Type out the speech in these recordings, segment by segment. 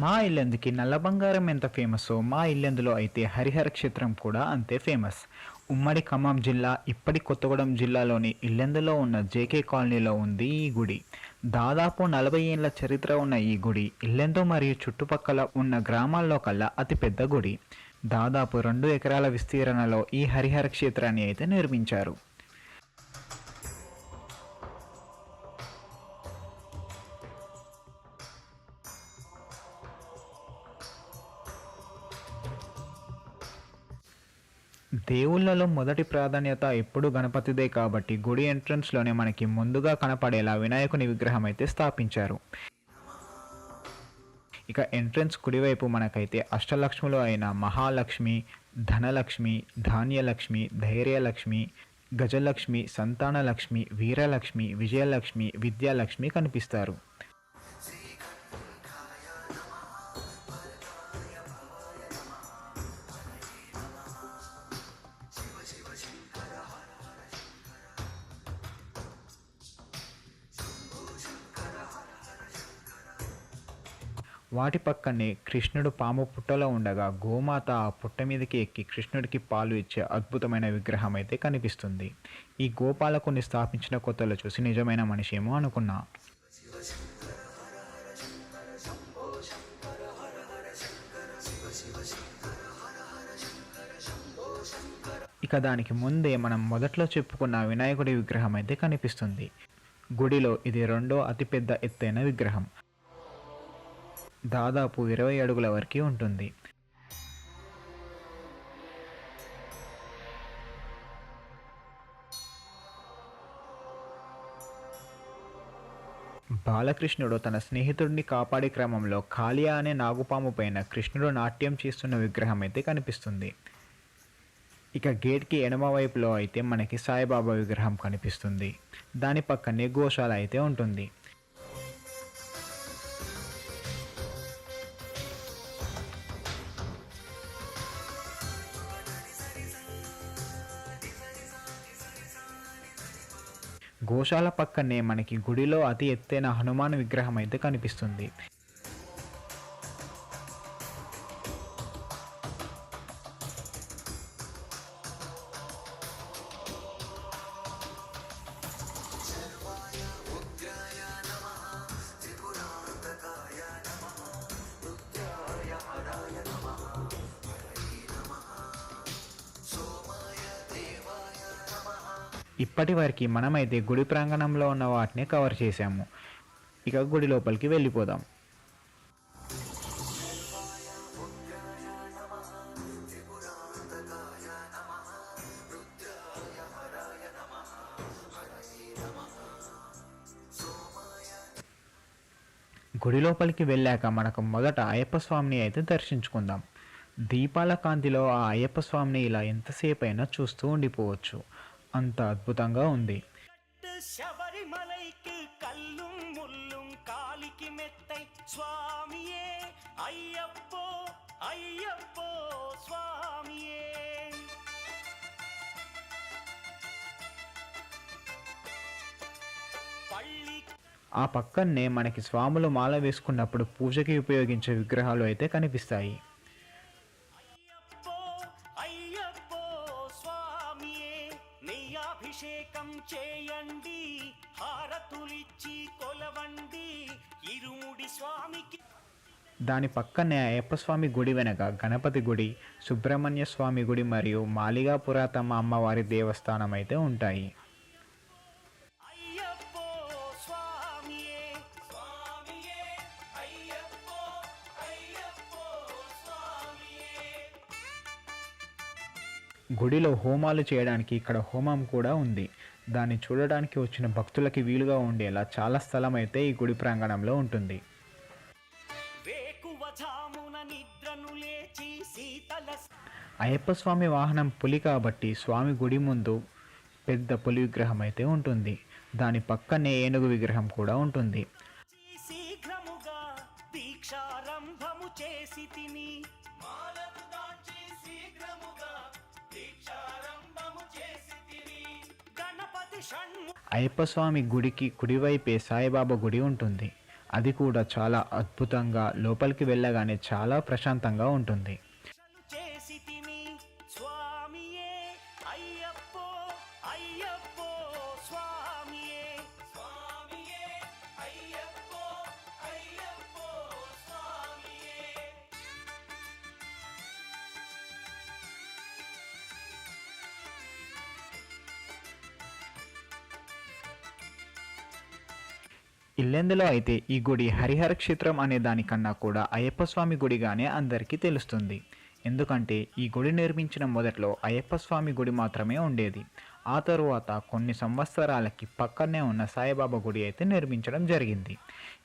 మా ఇల్లెందుకి నల్ల బంగారం ఎంత ఫేమస్సో మా ఇల్లెందులో అయితే హరిహర క్షేత్రం కూడా అంతే ఫేమస్. ఉమ్మడి ఖమ్మం జిల్లా ఇప్పటి కొత్తగూడెం జిల్లాలోని ఇల్లెందులో ఉన్న జేకే కాలనీలో ఉంది ఈ గుడి. దాదాపు 40 ఏళ్ల చరిత్ర ఉన్న ఈ గుడి ఇల్లెందు మరియు చుట్టుపక్కల ఉన్న గ్రామాల్లో కల్లా అతిపెద్ద గుడి. దాదాపు 2 ఎకరాల విస్తీర్ణలో ఈ హరిహర క్షేత్రాన్ని అయితే నిర్మించారు. దేవుళ్ళలో మొదటి ప్రాధాన్యత ఎప్పుడు గణపతిదే కాబట్టి గుడి ఎంట్రన్స్లోనే మనకి ముందుగా కనపడేలా వినాయకుని విగ్రహం అయితే స్థాపించారు. ఇక ఎంట్రన్స్ కుడివైపు మనకైతే అష్టలక్ష్ములు అయిన మహాలక్ష్మి, ధనలక్ష్మి, ధాన్యలక్ష్మి, ధైర్యలక్ష్మి, గజలక్ష్మి, సంతానలక్ష్మి, వీరలక్ష్మి, విజయలక్ష్మి, విద్యాలక్ష్మి కనిపిస్తారు. వాటి పక్కనే కృష్ణుడు పాము పుట్టలో ఉండగా గోమాత ఆ పుట్ట మీదకి ఎక్కి కృష్ణుడికి పాలు ఇచ్చే అద్భుతమైన విగ్రహం అయితే కనిపిస్తుంది. ఈ గోపాలకుని స్థాపించిన కొత్తలో చూసి నిజమైన మనిషి ఏమో అనుకున్నా. ఇక దానికి ముందే మనం మొదట్లో చెప్పుకున్న వినాయకుడి విగ్రహం అయితే కనిపిస్తుంది. గుడిలో ఇది రెండో అతిపెద్ద ఎత్తైన విగ్రహం. దాదాపు 20 అడుగుల వరకు ఉంటుంది. బాలకృష్ణుడు తన స్నేహితుడిని కాపాడే క్రమంలో కాళియా అనే నాగుపాము పైన కృష్ణుడు నాట్యం చేస్తున్న విగ్రహం అయితే కనిపిస్తుంది. ఇక గేట్కి ఎడమ వైపులో అయితే మనకి సాయిబాబా విగ్రహం కనిపిస్తుంది. దాని పక్కనే గోశాల అయితే ఉంటుంది. గోశాల పక్కనే మనకి గుడిలో అతి ఎత్తైన హనుమాన్ విగ్రహం అయితే కనిపిస్తుంది. ఇప్పటి వరకు మనమైతే గుడి ప్రాంగణంలో ఉన్న వాటిని కవర్ చేశాము. ఇక గుడి లోపలికి వెళ్ళిపోదాం. గుడి లోపలికి వెళ్ళాక మనకు మొదట అయ్యప్ప స్వామిని అయితే దర్శించుకుందాం. దీపాల కాంతిలో ఆ అయ్యప్ప స్వామిని ఇలా ఎంతసేపు అయినా చూస్తూ ఉండిపోవచ్చు, అంత అద్భుతంగా ఉంది. శబరిమలైకి కల్లుం ముల్లుం కాలికి మెత్తై స్వామియే అయ్యప్పో అయ్యప్పో స్వామియే. ఆ పక్కనే మనకి స్వాములు మాల వేసుకున్నప్పుడు పూజకి ఉపయోగించే విగ్రహాలు అయితే కనిపిస్తాయి. అభిషేకం చేయండి, హారతులిచ్చి కొలవండి ఇరుముడి స్వామికి. దాని పక్కనే అయ్యప్ప స్వామి గుడి వెనక గణపతి గుడి, సుబ్రహ్మణ్య స్వామి గుడి మరియు మాలిగా పురాతమ్మ అమ్మవారి దేవస్థానం అయితే ఉంటాయి. గుడిలో హోమాలు చేయడానికి ఇక్కడ హోమం కూడా ఉంది. దాన్ని చూడడానికి వచ్చిన భక్తులకి వీలుగా ఉండేలా చాలా స్థలం అయితే ఈ గుడి ప్రాంగణంలో ఉంటుంది. అయ్యప్ప స్వామి వాహనం పులి కాబట్టి స్వామి గుడి ముందు పెద్ద పులి విగ్రహం అయితే ఉంటుంది. దాని పక్కనే ఏనుగు విగ్రహం కూడా ఉంటుంది. అయ్యప్ప స్వామి గుడికి కుడివైపే సాయిబాబా గుడి ఉంటుంది. అది కూడా చాలా అద్భుతంగా లోపలికి వెళ్ళగానే చాలా ప్రశాంతంగా ఉంటుంది. చేసితిమి స్వామియే అయ్యప్పో అయ్యప్పో స్వామియే స్వామియే అయ్యప్పో అయ్యప్పో స్వామియే. ఇల్లెందులో అయితే ఈ గుడి హరిహర క్షేత్రం అనే దానికన్నా కూడా అయ్యప్ప స్వామి గుడిగానే అందరికీ తెలుస్తుంది. ఎందుకంటే ఈ గుడి నిర్మించిన మొదట్లో అయ్యప్ప స్వామి గుడి మాత్రమే ఉండేది. ఆ తరువాత కొన్ని సంవత్సరాలకి పక్కనే ఉన్న సాయిబాబా గుడి అయితే నిర్మించడం జరిగింది.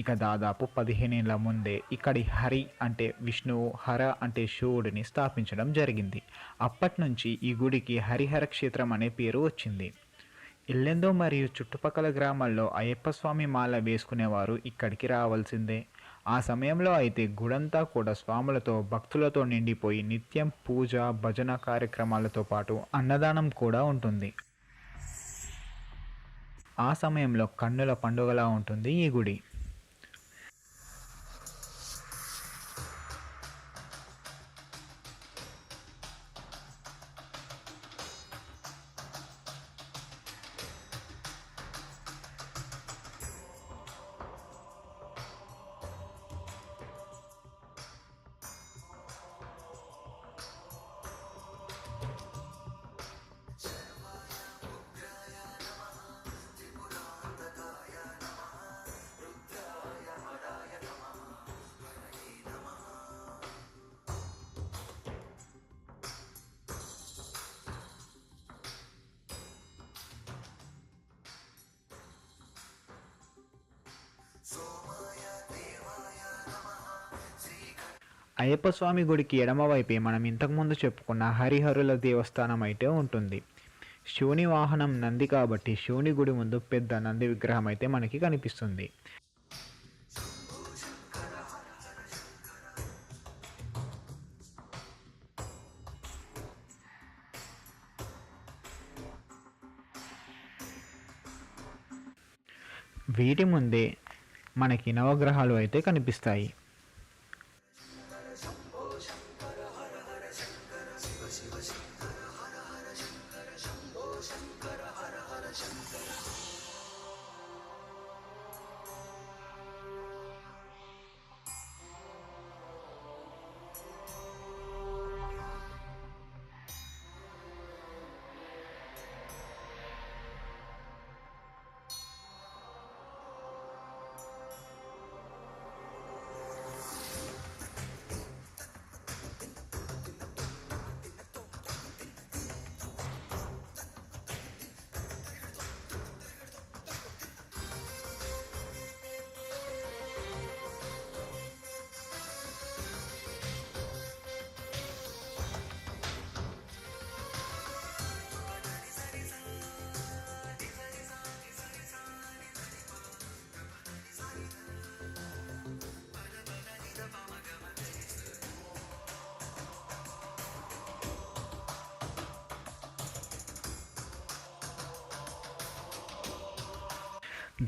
ఇక దాదాపు 15 ఏళ్ల ముందే ఇక్కడి హరి అంటే విష్ణువు, హర అంటే శివుడిని స్థాపించడం జరిగింది. అప్పటి నుంచి ఈ గుడికి హరిహర క్షేత్రం అనే పేరు వచ్చింది. ఇల్లెందు మరియు చుట్టుపక్కల గ్రామాల్లో అయ్యప్ప స్వామి మాల వేసుకునేవారు ఇక్కడికి రావాల్సిందే. ఆ సమయంలో అయితే గుడంతా కూడా స్వాములతో భక్తులతో నిండిపోయి నిత్యం పూజ, భజన కార్యక్రమాలతో పాటు అన్నదానం కూడా ఉంటుంది. ఆ సమయంలో కన్నుల పండుగలా ఉంటుంది ఈ గుడి. అయ్యప్ప స్వామి గుడికి ఎడమవైపే మనం ఇంతకుముందు చెప్పుకున్న హరిహరుల దేవస్థానం అయితే ఉంటుంది. శివుని వాహనం నంది కాబట్టి శివుని గుడి ముందు పెద్ద నంది విగ్రహం అయితే మనకి కనిపిస్తుంది. వీటి ముందే మనకి నవగ్రహాలు అయితే కనిపిస్తాయి.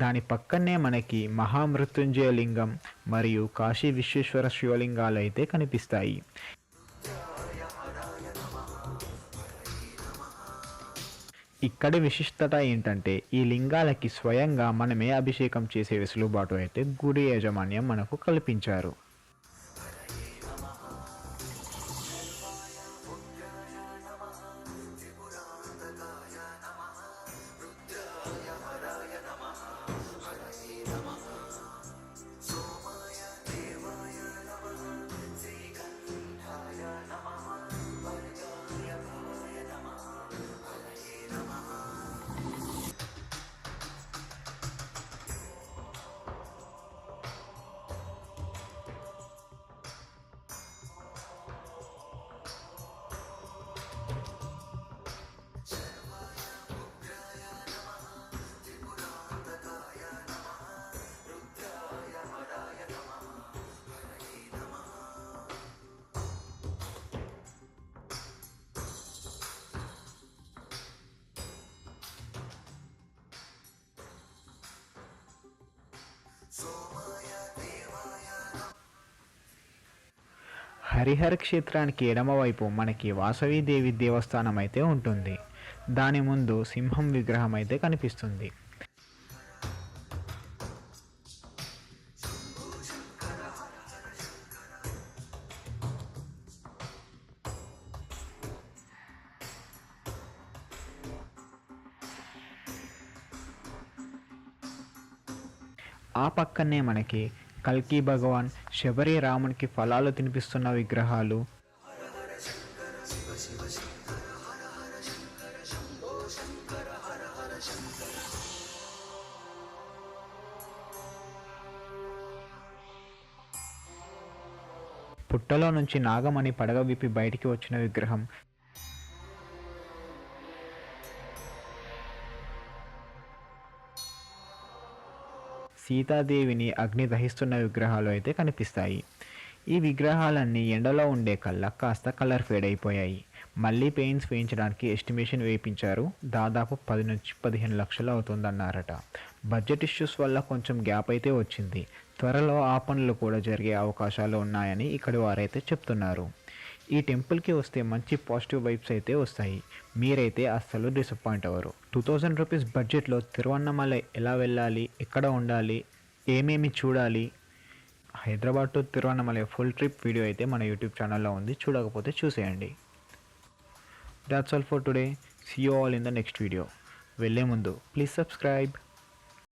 దాని పక్కనే మనకి మహామృత్యుంజయ లింగం మరియు కాశీ విశ్వేశ్వర శివలింగాలు అయితే కనిపిస్తాయి. ఇక్కడి విశిష్టత ఏంటంటే ఈ లింగాలకి స్వయంగా మనమే అభిషేకం చేసే వెసులుబాటు అయితే గుడి యాజమాన్యం మనకు కల్పించారు. హరిహర క్షేత్రానికి ఎడమవైపు మనకి వాసవీదేవి దేవస్థానం అయితే ఉంటుంది. దాని ముందు సింహం విగ్రహం అయితే కనిపిస్తుంది. ఆ పక్కనే మనకి కల్కి భగవాన్, శబరి రామునికి ఫలాలు తినిపిస్తున్న విగ్రహాలు, పుట్టలో నుంచి నాగమణి పడగ విప్పి బయటికి వచ్చిన విగ్రహం, సీతాదేవిని అగ్ని దహిస్తున్న విగ్రహాలు అయితే కనిపిస్తాయి. ఈ విగ్రహాలన్నీ ఎండలో ఉండే కల్లా కాస్త కలర్ ఫేడ్ అయిపోయాయి. మళ్ళీ పెయింట్స్ వేయించడానికి ఎస్టిమేషన్ వేయించారు. దాదాపు 10 నుంచి 15 లక్షలు అవుతుందన్నారట. బడ్జెట్ ఇష్యూస్ వల్ల కొంచెం గ్యాప్ అయితే వచ్చింది. త్వరలో ఆ పనులు కూడా జరిగే అవకాశాలు ఉన్నాయని ఇక్కడి వారైతే చెప్తున్నారు. ఈ టెంపుల్కి వస్తే మంచి పాజిటివ్ వైబ్స్ అయితే వస్తాయి. మీరైతే అస్సలు డిసప్పాయింట్ అవ్వరు. 2000 రూపీస్ బడ్జెట్లో తిరువన్నమలై ఎలా వెళ్ళాలి, ఎక్కడ ఉండాలి, ఏమేమి చూడాలి, Hyderabad to Tiruvannamalai full trip video అయితే మన యూట్యూబ్ ఛానల్లో ఉంది. చూడకపోతే చూసేయండి. That's all for today. See you all in the next video. వెళ్ళే ముందు ప్లీజ్ సబ్స్క్రైబ్.